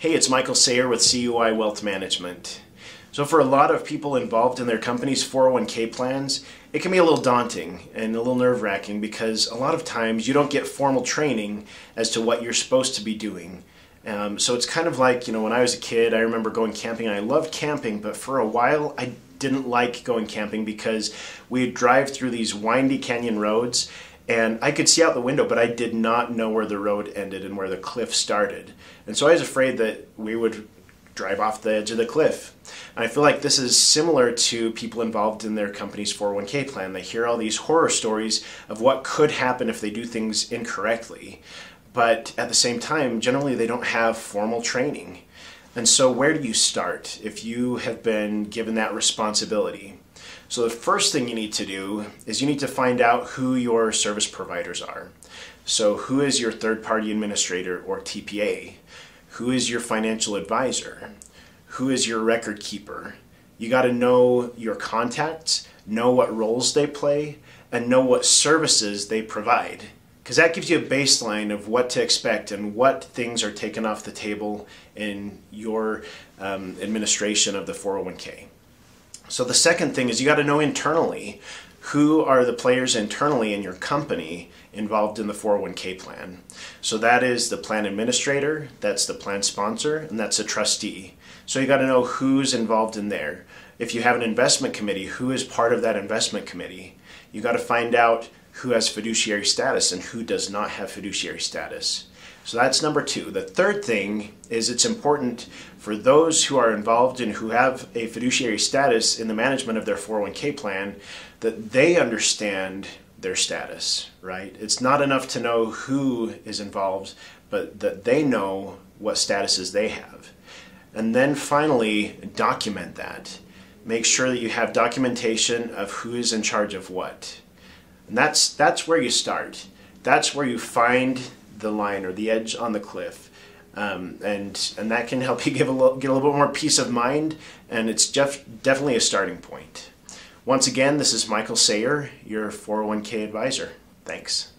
Hey, it's Michael Sayer with CUI Wealth Management. So for a lot of people involved in their company's 401k plans, it can be a little daunting and a little nerve-wracking because a lot of times you don't get formal training as to what you're supposed to be doing. So it's kind of like, when I was a kid, I remember going camping. I loved camping, but for a while I didn't like going camping because we'd drive through these windy canyon roads and I could see out the window, but I did not know where the road ended and where the cliff started. And so I was afraid that we would drive off the edge of the cliff. And I feel like this is similar to people involved in their company's 401k plan. They hear all these horror stories of what could happen if they do things incorrectly. But at the same time, generally they don't have formal training. And so where do you start if you have been given that responsibility? So the first thing you need to do is you need to find out who your service providers are. So who is your third-party administrator or TPA? Who is your financial advisor? Who is your record keeper? You got to know your contacts, know what roles they play, and know what services they provide. Because that gives you a baseline of what to expect and what things are taken off the table in your administration of the 401k. So the second thing is you got to know internally who are the players internally in your company involved in the 401k plan. So that is the plan administrator, that's the plan sponsor, and that's a trustee. So you got to know who's involved in there. If you have an investment committee, who is part of that investment committee? You got to find out who has fiduciary status and who does not have fiduciary status. So that's number two. The third thing is it's important for those who are involved and who have a fiduciary status in the management of their 401k plan that they understand their status, right? It's not enough to know who is involved, but that they know what statuses they have. And then finally, document that. Make sure that you have documentation of who is in charge of what. And that's where you start. That's where you find the line or the edge on the cliff, and that can help you get a little bit more peace of mind, and it's definitely a starting point. Once again, this is Michael Sayer, your 401k advisor. Thanks.